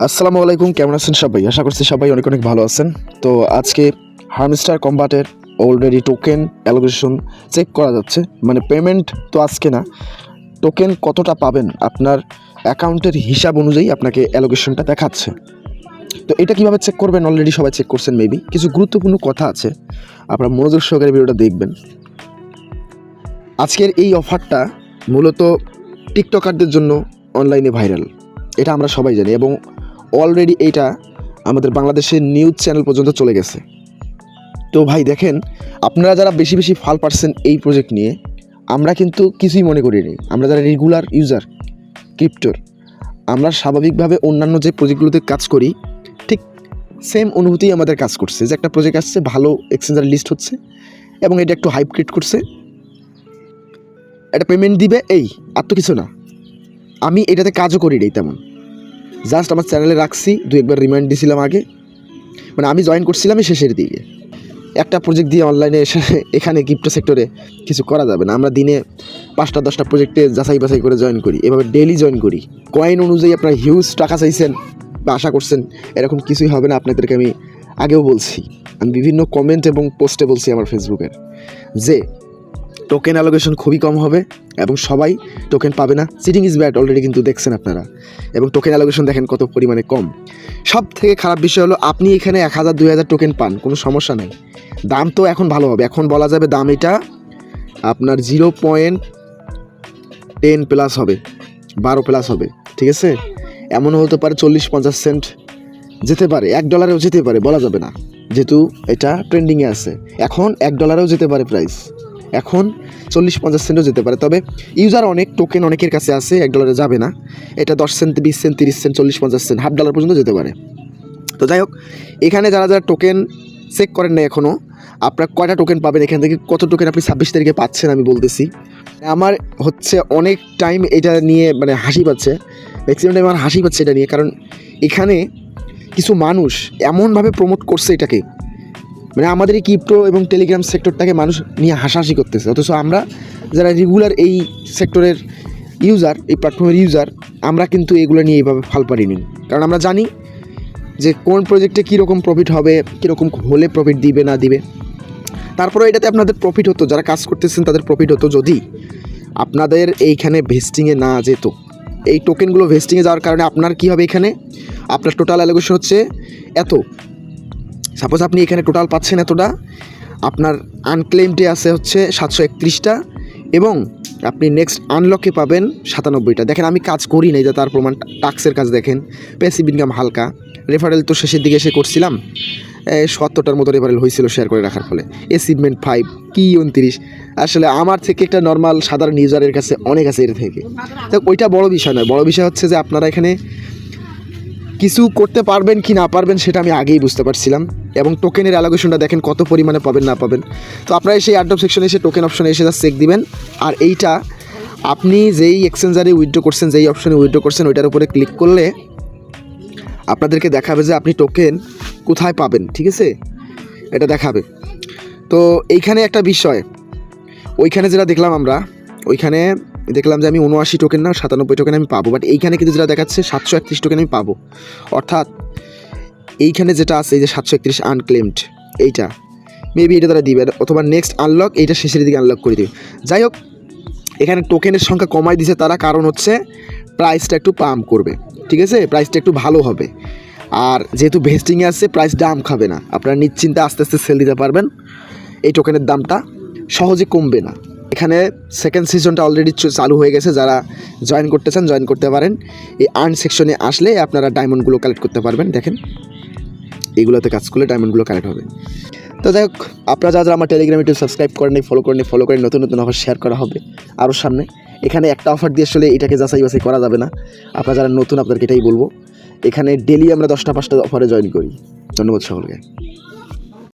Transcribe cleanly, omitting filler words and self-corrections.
আসসালামু আলাইকুম, কেমন আছেন সবাই? আশা করছি সবাই অনেক অনেক ভালো আছেন। তো আজকে হার্মস্টার কম্বাটের অলরেডি টোকেন অ্যালোকেশন চেক করা যাচ্ছে। মানে পেমেন্ট তো আজকে না, টোকেন কতটা পাবেন আপনার অ্যাকাউন্টের হিসাব অনুযায়ী আপনাকে অ্যালোকেশনটা দেখাচ্ছে। তো এটা কীভাবে চেক করবেন অলরেডি সবাই চেক করছেন মেবি। কিছু গুরুত্বপূর্ণ কথা আছে, আপনারা মনোযোগ সহকারে ভিডিওটা দেখবেন। আজকের এই অফারটা মূলত টিকটকারদের জন্য অনলাইনে ভাইরাল, এটা আমরা সবাই জানি, এবং অলরেডি এইটা আমাদের বাংলাদেশের নিউজ চ্যানেল পর্যন্ত চলে গেছে। তো ভাই দেখেন, আপনারা যারা বেশি বেশি ফাল পারছেন এই প্রজেক্ট নিয়ে, আমরা কিন্তু কিছুই মনে করিনি। আমরা যারা রেগুলার ইউজার ক্রিপ্টোর, আমরা স্বাভাবিকভাবে অন্যান্য যে প্রজেক্টগুলোতে কাজ করি ঠিক সেম অনুভূতি আমাদের কাজ করছে, যে একটা প্রজেক্ট আসছে, ভালো এক্সচেঞ্জার লিস্ট হচ্ছে এবং এটা একটু হাইপ ক্রিয়েট করছে, একটা পেমেন্ট দিবে, এই আর তো কিছু না। আমি এটাতে কাজও করি নাই তেমন, জাস্ট আমার চ্যানেলে রাখছি, দু একবার রিমাইন্ড দিয়েছিলাম আগে। মানে আমি জয়েন করছিলাম শেষের দিকে। একটা প্রজেক্ট দিয়ে অনলাইনে এখানে ক্রিপ্টো সেক্টরে কিছু করা যাবে না। আমরা দিনে 5টা-10টা প্রজেক্টে যাচাই বাছাই করে জয়েন করি, এভাবে ডেইলি জয়েন করি। কয়েন অনুযায়ী আপনার হিউজ টাকা চাইছেন বা আশা করছেন, এরকম কিছুই হবে না। আপনাদেরকে আমি আগেও বলছি, আমি বিভিন্ন কমেন্ট এবং পোস্টে বলছি আমার ফেসবুকের, যে টোকেন অ্যালোকেশন খুবই কম হবে এবং সবাই টোকেন পাবে না। চিটিং ইজ ব্যাড, অলরেডি কিন্তু দেখছেন আপনারা। এবং টোকেন অ্যালোকেশন দেখেন কত পরিমাণে কম। সব থেকে খারাপ বিষয় হলো, আপনি এখানে 1000-2000 টোকেন পান, কোনো সমস্যা নেই। দাম তো এখন ভালো হবে, এখন বলা যাবে দাম এটা আপনার 0.10 প্লাস হবে, 12 প্লাস হবে, ঠিক আছে? এমনও হতে পারে 40-50 সেন্ট যেতে পারে, $1 যেতে পারে, বলা যাবে না, যেহেতু এটা ট্রেন্ডিংয়ে আছে। এখন $1 যেতে পারে প্রাইস, এখন 40-50 সেন্টও যেতে পারে। তবে ইউজার অনেক, টোকেন অনেকের কাছে আছে, $1 যাবে না। এটা 10 সেন্ট, 20 সেন্ট, 30 সেন্ট, 40-50 সেন্ট, $1/2 পর্যন্ত যেতে পারে। তো যাই হোক, এখানে যারা যারা টোকেন চেক করেন না এখনও, আপনার কয়টা টোকেন পাবেন, এখান থেকে কত টোকেন আপনি 26 তারিখে পাচ্ছেন আমি বলতেছি। আমার হচ্ছে অনেক টাইম এটা নিয়ে মানে হাসি পাচ্ছে, ম্যাক্সিমাম টাইম আমার হাসি পাচ্ছে এটা নিয়ে। কারণ এখানে কিছু মানুষ এমনভাবে প্রমোট করছে এটাকে, মানে আমাদের এই ক্রিপ্টো এবং টেলিগ্রাম সেক্টরটাকে মানুষ নিয়ে হাসাহাসি করতেছে। অথচ আমরা যারা রেগুলার এই সেক্টরের ইউজার, এই প্ল্যাটফর্মের ইউজার, আমরা কিন্তু এগুলো নিয়ে এইভাবে ফাল পারিনি। কারণ আমরা জানি যে কোন প্রজেক্টে কীরকম প্রফিট হবে, কীরকম হলে প্রফিট দিবে না দিবে। তারপরে এটাতে আপনাদের প্রফিট হতো, যারা কাজ করতেছেন তাদের প্রফিট হতো যদি আপনাদের এইখানে ভেস্টিংয়ে না যেত। এই টোকেনগুলো ভেস্টিংয়ে যাওয়ার কারণে আপনার কী হবে, এখানে আপনার টোটাল অ্যালোকেশন হচ্ছে এত। সাপোজ আপনি এখানে টোটাল পাচ্ছেন এতটা, আপনার আনক্লেমডে আছে হচ্ছে 731টা, এবং আপনি নেক্সট আনলকে পাবেন 97টা। দেখেন আমি কাজ করি নাই, যে তার প্রমাণ টাক্সের কাজ দেখেন। প্যাসিভ ইনকাম হালকা, রেফারেল তো শেষের দিকে এসে করছিলাম, 70টার মতো রেফারেল হয়েছিল শেয়ার করে রাখার ফলে। অ্যাচিভমেন্ট 5 কি 29। আসলে আমার থেকে একটা নর্মাল সাধারণ ইউজারের কাছে অনেক আছে এর থেকে। তো ওইটা বড় বিষয় নয়, বড় বিষয় হচ্ছে যে আপনারা এখানে কিছু করতে পারবেন কি না পারবেন সেটা আমি আগেই বুঝতে পারছিলাম। এবং টোকেনের অ্যালোকেশনটা দেখেন কত পরিমাণে পাবেন না পাবেন। তো আপনারা সেই অ্যাড্রপ সেকশনে এসে টোকেন অপশনে এসে যা চেক দিবেন। আর এইটা আপনি যেই এক্সচেঞ্জারে উইথড্র করছেন, যেই অপশনে উইথড্র করছেন, ওইটার উপরে ক্লিক করলে আপনাদেরকে দেখাবে যে আপনি টোকেন কোথায় পাবেন, ঠিক আছে? এটা দেখাবে। তো এইখানে একটা বিষয়, ওইখানে যেটা দেখলাম আমরা, ওইখানে দেখলাম যে আমি 79 টোকেন না 97 টোকেন আমি পাবো, বাট এইখানে কিন্তু যেটা দেখাচ্ছে 731 টোকেন আমি পাবো। অর্থাৎ এইখানে যেটা আছে, এই যে 731 আনক্লেমড, এইটা মেবি এটা তারা দিবে, অথবা নেক্সট আনলক এইটা শেষের দিকে আনলক করে দিবে। যাই হোক, এখানে টোকেনের সংখ্যা কমাই দিছে তারা, কারণ হচ্ছে প্রাইসটা একটু পাম্প করবে, ঠিক আছে? প্রাইসটা একটু ভালো হবে। আর যেহেতু ভেস্টিংয়ে আসছে, প্রাইস দাম খাবে না, আপনারা নিশ্চিন্তে আস্তে আস্তে সেল দিতে পারবেন। এই টোকেনের দামটা সহজে কমবে না। এখানে সেকেন্ড সিজনটা অলরেডি চালু হয়ে গেছে, যারা জয়েন করতে চান জয়েন করতে পারেন। এই আর্ন সেকশনে আসলে আপনারা ডায়মন্ডগুলো কালেক্ট করতে পারবেন। দেখেন এইগুলোতে কাজ করলে ডায়মন্ডগুলো কালেক্ট হবে। তো যাই হোক, আপনারা যারা আমার টেলিগ্রাম ইউটিউব সাবস্ক্রাইব করেন, ফলো করেন, নতুন নতুন অফার শেয়ার করা হবে আরও সামনে। এখানে একটা অফার দিয়ে আসলে এটাকে যাচাই বাছাই করা যাবে না। আপনারা যারা নতুন, আপনাদেরকে এটাই বলবো, এখানে ডেলি আমরা 10টা 5টা অফারে জয়েন করি। ধন্যবাদ সকলকে।